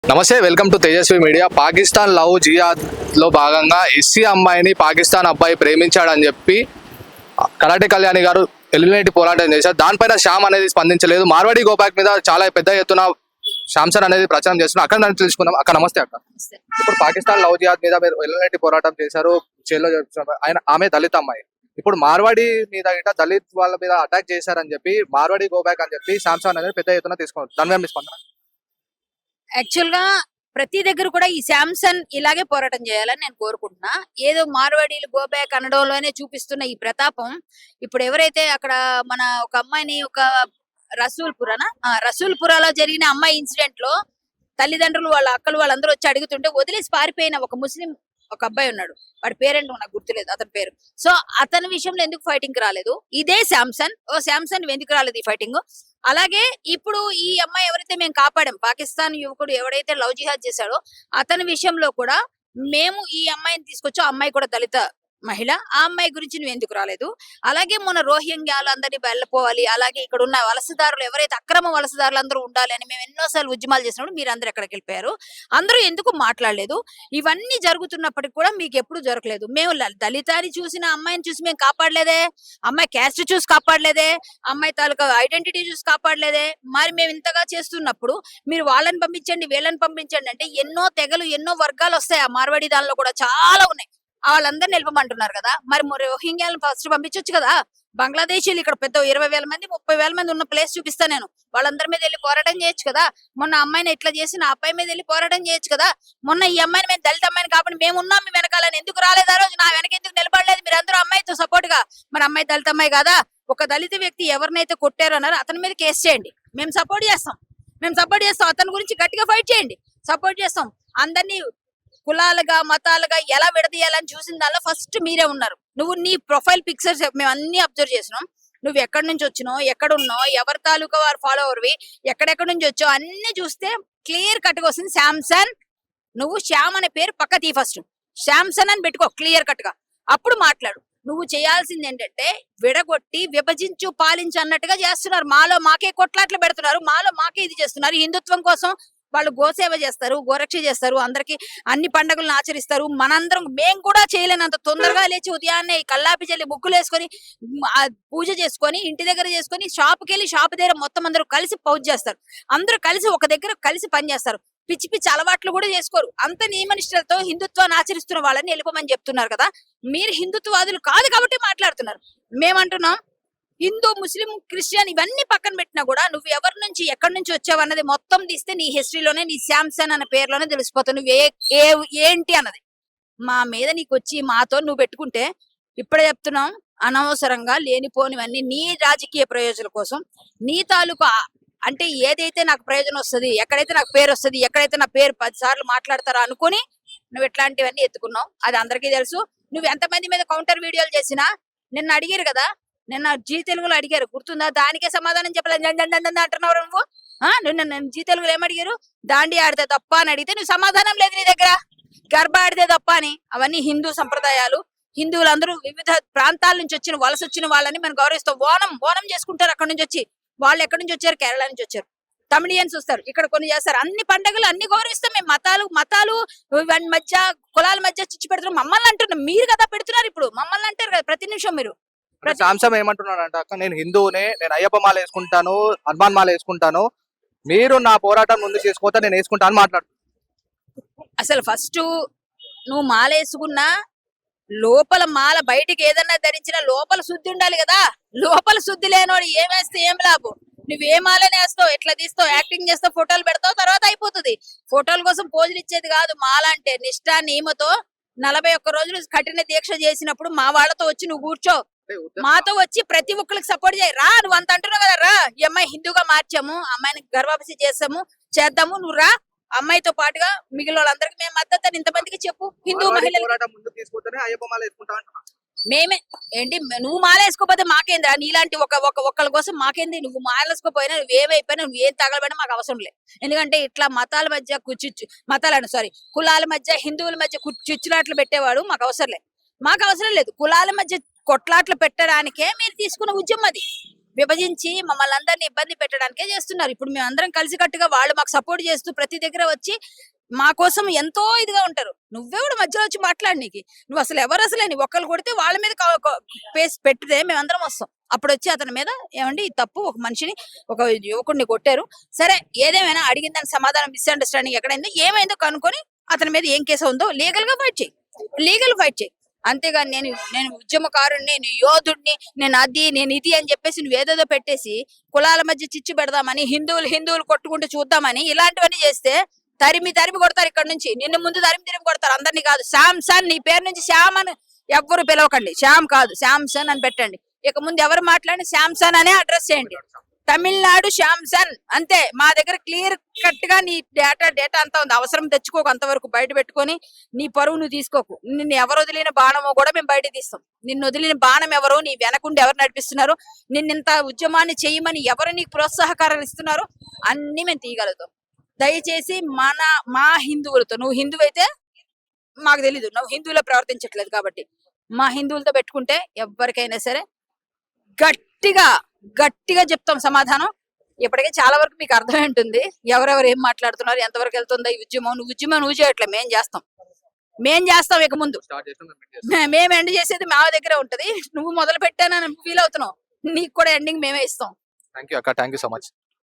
నమస్తే, welcome to Tejaswi media. Pakistan love jihad లో భాగంగా ఎస్సీ అమ్మాయిని పాకిస్తాన్ అబ్బాయి ప్రేమించాడని చెప్పి కరాటే కళ్యాణి గారు ఎలిమినేట్ పోరాటం చేశారు. దానిపైన శ్యామ్ అనేది స్పందించలేదు. మార్వాడి గోపాక్ మీద చాలా పెద్ద ఎత్తున శాంసన్ అనేది ప్రచారం చేస్తున్నారు. అక్కడ నన్ను తెలుసుకుందాం. అక్కడ నమస్తే అక్క. ఇప్పుడు పాకిస్తాన్ లవ్ జిహాద్ మీద మీరు ఎలిమినేట్ పోరాటం చేశారు, జైల్లో జరుపుతున్నారు. ఆమె దళిత అమ్మాయి. ఇప్పుడు మార్వాడి మీద గిట్ట దళిత్ వాళ్ళ మీద అటాక్ చేశారని చెప్పి మార్వాడి గోబ్యాక్ అని చెప్పి శాంసన్ అనేది పెద్ద ఎత్తున తీసుకున్నారు. దాని మీద మీ స్పందన? యాక్చువల్ గా ప్రతి దగ్గర కూడా ఈ శాంసన్ ఇలాగే పోరాటం చేయాలని నేను కోరుకుంటున్నా. ఏదో మార్వాడీలు గో బ్యాక్ అనడంలోనే చూపిస్తున్న ఈ ప్రతాపం ఇప్పుడు ఎవరైతే అక్కడ మన ఒక అమ్మాయిని ఒక రసూల్పురాలో జరిగిన అమ్మాయి ఇన్సిడెంట్ లో తల్లిదండ్రులు వాళ్ళ అక్కలు వాళ్ళందరూ వచ్చి అడుగుతుంటే వదిలేసి పారిపోయిన ఒక ముస్లిం ఒక అబ్బాయి ఉన్నాడు. వాడి పేరెంట్ నాకు గుర్తులేదు అతని పేరు. సో అతని విషయంలో ఎందుకు ఫైటింగ్ రాలేదు? ఇదే శాంసన్ ఎందుకు రాలేదు ఈ ఫైటింగ్? అలాగే ఇప్పుడు ఈ అమ్మాయి ఎవరైతే మేము కాపాడాం, పాకిస్తాన్ యువకుడు ఎవరైతే లవ్ జిహాద్ చేశాడో అతని విషయంలో కూడా మేము ఈ అమ్మాయిని తీసుకొచ్చా. అమ్మాయి కూడా దళిత మహిళ. ఆ అమ్మాయి గురించి నువ్వు ఎందుకు రాలేదు? అలాగే మన రోహింగ్యాలు అందరినీ వెళ్ళిపోవాలి, అలాగే ఇక్కడ ఉన్న వలసదారులు ఎవరైతే అక్రమ వలసదారులు అందరూ ఉండాలి అని మేము ఎన్నోసార్లు ఉద్యమాలు చేసినప్పుడు మీరు అందరూ ఎక్కడికి వెళ్ళిపోయారు? అందరూ ఎందుకు మాట్లాడలేదు? ఇవన్నీ జరుగుతున్నప్పటికి కూడా మీకు ఎప్పుడు జరగలేదు. మేము దళితాన్ని చూసిన అమ్మాయిని చూసి మేము కాపాడలేదే, అమ్మాయి క్యాస్ట్ చూసి కాపాడలేదే, అమ్మాయి తాలూకా ఐడెంటిటీ చూసి కాపాడలేదే. మరి మేము ఇంతగా చేస్తున్నప్పుడు మీరు వాళ్ళని పంపించండి వీళ్ళని పంపించండి అంటే ఎన్నో తెగలు ఎన్నో వర్గాలు వస్తాయి. ఆ మార్వాడి దానిలో కూడా చాలా ఉన్నాయి. వాళ్ళందరిని నిలపమంటున్నారు కదా. మరి రోహింగ్యాలను ఫస్ట్ పంపించొచ్చు కదా. బంగ్లాదేశీలు ఇక్కడ పెద్ద 20,000 మంది 30,000 మంది ఉన్న ప్లేస్ చూపిస్తా నేను. వాళ్ళందరి మీద వెళ్ళి పోరాటం చేయొచ్చు కదా. మొన్న అమ్మాయిని ఎట్లా చేసిన ఆ అబ్బాయి మీద వెళ్ళి పోరాటం చేయొచ్చు కదా. మొన్న ఈ అమ్మాయిని మేము దళిత అమ్మాయిని కాబట్టి మేము ఉన్నాం మీ వెనకాలని ఎందుకు రాలేదు? ఆ రోజు నా వెనక ఎందుకు నిలబడలేదు? మీరు అందరూ అమ్మాయితో సపోర్ట్ గా. మన అమ్మాయి దళిత అమ్మాయి కదా. ఒక దళిత వ్యక్తి ఎవరినైతే కొట్టారో అన్నారో అతని మీద కేసు చేయండి. మేము సపోర్ట్ చేస్తాం. అతని గురించి గట్టిగా ఫైట్ చేయండి. సపోర్ట్ చేస్తాం. అందరినీ కులాలుగా మతాలుగా ఎలా విడదీయాలని చూసిన దానిలో ఫస్ట్ మీరే ఉన్నారు. నువ్వు నీ ప్రొఫైల్ పిక్చర్స్ మేము అన్ని అబ్జర్వ్ చేసినాం. నువ్వు ఎక్కడి నుంచి వచ్చినావు, ఎక్కడున్నావు, ఎవరి తాలూకా వారు ఫాలోవర్వి, ఎక్కడెక్కడి నుంచి వచ్చావు అన్ని చూస్తే క్లియర్ కట్ గా వస్తుంది శాంసన్. నువ్వు శ్యామ్ అనే పేరు పక్క తీ, ఫస్ట్ శాంసన్ అని పెట్టుకో క్లియర్ కట్ గా. అప్పుడు మాట్లాడు. నువ్వు చేయాల్సింది ఏంటంటే విడగొట్టి విభజించు పాలించు అన్నట్టుగా చేస్తున్నారు. మాలో మాకే కొట్లాట్లు పెడుతున్నారు, మాలో మాకే ఇది చేస్తున్నారు. హిందుత్వం కోసం వాళ్ళు గోసేవ చేస్తారు, గోరక్ష చేస్తారు, అందరికి అన్ని పండుగలను ఆచరిస్తారు. మనందరం మేము కూడా చేయలేనంత తొందరగా లేచి ఉదయాన్నే కల్లాపి చల్లి ముగ్గులు వేసుకొని పూజ చేసుకొని ఇంటి దగ్గర చేసుకొని షాప్కి వెళ్ళి షాప్ దగ్గర మొత్తం అందరూ కలిసి పూజ చేస్తారు. అందరూ కలిసి ఒక దగ్గర కలిసి పనిచేస్తారు. పిచ్చి పిచ్చి అలవాట్లు కూడా చేసుకోరు. అంత నియమనిష్టలతో హిందుత్వాన్ని ఆచరిస్తున్న వాళ్ళని వెళ్ళిపోమని చెప్తున్నారు కదా. మీరు హిందుత్వవాదులు కాదు కాబట్టి మాట్లాడుతున్నారు. మేమంటున్నాం హిందూ ముస్లిం క్రిస్టియన్ ఇవన్నీ పక్కన పెట్టినా కూడా నువ్వు ఎవరి నుంచి ఎక్కడి నుంచి వచ్చావు అన్నది మొత్తం తీస్తే నీ హిస్టరీలోనే నీ శాంసన్ అనే పేరులోనే తెలిసిపోతావు నువ్వు ఏంటి అన్నది. మా మీద నీకు వచ్చి మాతో నువ్వు పెట్టుకుంటే ఇప్పుడే చెప్తున్నాం, అనవసరంగా లేనిపోనివన్నీ నీ రాజకీయ ప్రయోజనాల కోసం నీ తాలూకా అంటే ఏదైతే నాకు ప్రయోజనం వస్తుంది, ఎక్కడైతే నాకు పేరు వస్తుంది, ఎక్కడైతే నా పేరు 10 సార్లు మాట్లాడతారో అనుకుని నువ్వు ఇట్లాంటివన్నీ ఎత్తుకున్నావు. అది అందరికీ తెలుసు. నువ్వు ఎంతమంది మీద కౌంటర్ వీడియోలు చేసినా నిన్న అడిగారు కదా, నిన్న జీ తెలుగులో అడిగారు గుర్తుందా? దానికే సమాధానం చెప్పలేదు అంటున్నావు నువ్వు. నిన్న జీ తెలుగులో ఏమడిగారు? దాండి ఆడితే తప్ప అని అడిగితే నువ్వు సమాధానం లేదు నీ దగ్గర. గర్భ ఆడితే తప్ప అని. అవన్నీ హిందూ సంప్రదాయాలు. హిందువులందరూ వివిధ ప్రాంతాల నుంచి వలస వచ్చిన వాళ్ళని మనం గౌరవిస్తాం. ఓనం చేసుకుంటారు అక్కడి నుంచి వచ్చి. వాళ్ళు ఎక్కడి నుంచి వచ్చారు? కేరళ నుంచి వచ్చారు. తమిళియన్స్ వస్తారు, ఇక్కడ కొన్ని చేస్తారు. అన్ని పండుగలు అన్ని గౌరవిస్తాం మేము. మతాలు మధ్య కులాల మధ్య చిచ్చు పెడుతున్నాం. మమ్మల్ని అంటున్నాం, మీరు కదా పెడుతున్నారు. ఇప్పుడు మమ్మల్ని అంటారు కదా ప్రతి నిమిషం మీరు. శాంసన్ ఏమంటున్నాడు అంటే, అక్క నేను హిందువునే, నేను అయ్యప్ప మాల వేసుకుంటాను, హనుమాన్ మాల వేసుకుంటాను, మీరు నా పోరాటం ముందు చేసుకోతా నేను వేసుకుంటాను మాట్లాడు. అసలు ఫస్ట్ నువ్వు మాల వేసుకున్నా లోపల మాల బయటికి ఏదన్నా ధరించినా లోపల శుద్ధి ఉండాలి కదా. లోపల శుద్ధి లేనోడు ఏమేస్తే ఏం లాభం? నువ్వు ఏ మాలని వేస్తావు, ఎట్లా తీస్తావు, యాక్టింగ్ చేస్తావు, ఫోటోలు పెడతావు, తర్వాత అయిపోతుంది. ఫోటోల కోసం పోజులు ఇచ్చేది కాదు మాల అంటే. నిష్ఠా నియమతో 41 రోజులు కఠిన దీక్ష చేసినప్పుడు మా వాళ్ళతో వచ్చి నువ్వు కూర్చో, మాతో వచ్చి ప్రతి ఒక్కరికి సపోర్ట్ చేయి. రా, నువ్వు అంత అంటున్నావు కదా, రా ఈ అమ్మాయి హిందూగా మార్చాము, అమ్మాయిని గర్భాపసి చేద్దాము, నువ్వు రా. అమ్మాయితో పాటుగా మిగిలిన వాళ్ళందరికి మేము మద్దతు ఇంతమందికి చెప్పు. హిందూ మహిళలు మేమే ఏంటి, నువ్వు మాల వేసుకోపోతే మాకేందిరా? నీలాంటి ఒకళ్ళ కోసం మాకేంది? నువ్వు మాల వేసుకోపోయినా నువ్వు ఏమైపోయినా నువ్వు ఏం తగలబడినా మాకు అవసరం లేదు. ఎందుకంటే ఇట్లా మతాల మధ్య కులాల మధ్య హిందువుల మధ్య చిచ్చులాట్లు పెట్టేవాడు మాకు అవసరం లేదు. కులాల మధ్య కొట్లాట్లు పెట్టడానికే మీరు తీసుకున్న ఉద్యమం అది. విభజించి మమ్మల్ని అందరినీ ఇబ్బంది పెట్టడానికే చేస్తున్నారు. ఇప్పుడు మేము అందరం కలిసికట్టుగా వాళ్ళు మాకు సపోర్ట్ చేస్తూ ప్రతి దగ్గర వచ్చి మా కోసం ఎంతో ఇదిగా ఉంటారు. నువ్వే కూడా మధ్యలో వచ్చి మాట్లాడనీకి నువ్వు అసలు ఎవరు అసలే నీ ఒక్కరు కొడితే వాళ్ళ మీద పేసి పెట్టితే మేమందరం వస్తాం. అప్పుడు వచ్చి అతని మీద ఏమండి ఇది తప్పు, ఒక మనిషిని ఒక యువకుడిని కొట్టారు, సరే ఏదేమైనా అడిగిన దానికి సమాధానం మిస్అండర్స్టాండింగ్ ఎక్కడైందో ఏమైందో కనుక్కొని అతని మీద ఏం కేసు ఉందో లీగల్ గా ఫైట్ చేయి. అంతేగాని నేను ఉద్యమకారుణ్ణి, నేను యోధుడిని, నేను ఇది అని చెప్పేసి నువ్వు ఏదేదో పెట్టేసి కులాల మధ్య చిచ్చు పెడదామని హిందువులు కొట్టుకుంటూ చూద్దామని ఇలాంటివన్నీ చేస్తే తరిమి కొడతారు. ఇక్కడ నుంచి నిన్ను ముందు తరిమి కొడతారు, అందరినీ కాదు. శాంసన్, నీ పేరు నుంచి శ్యామ్ అని ఎవ్వరు పిలవకండి, శ్యామ్ కాదు శాంసన్ అని పెట్టండి. ఇక ముందు ఎవరు మాట్లాడి శాంసన్ అనే అడ్రస్ చేయండి. తమిళనాడు శాంసన్ అంతే. మా దగ్గర క్లియర్ కట్ గా నీ డేటా అంతా ఉంది. అవసరం తెచ్చుకోకు, అంతవరకు బయట పెట్టుకొని నీ పరువు నువ్వు తీసుకోకు. నిన్ను ఎవరు వదిలిన బాణమో కూడా మేము బయట తీస్తాం. నిన్ను వదిలిన బాణం ఎవరు, నీ వెనకుండి ఎవరు నడిపిస్తున్నారు, నిన్నింత ఉద్యమాన్ని చేయమని ఎవరు నీకు ప్రోత్సాహకారాలు ఇస్తున్నారు, అన్ని మేము తీయగలుగుతాం. దయచేసి మా హిందువులతో, నువ్వు హిందువు అయితే మాకు తెలీదు, నువ్వు హిందువులో ప్రవర్తించట్లేదు కాబట్టి మా హిందువులతో పెట్టుకుంటే ఎవరికైనా సరే గట్టిగా చెప్తాం సమాధానం. ఇప్పటికే చాలా వరకు మీకు అర్థమై ఉంటుంది ఎవరెవరు ఏం మాట్లాడుతున్నారు, ఎంతవరకు వెళ్తుందో ఈ ఉద్యమం. నువ్వు చేయట్లేదు, మేం చేస్తాం. ఇక ముందు మేము ఎండ్ చేసేది మా దగ్గరే ఉంటది. నువ్వు మొదలు పెట్టానని ఫీల్ అవుతున్నావు, నీకు కూడా ఎండింగ్ మేమే ఇస్తాం. థ్యాంక్ యూ అక్క, థ్యాంక్ యూ సో మచ్.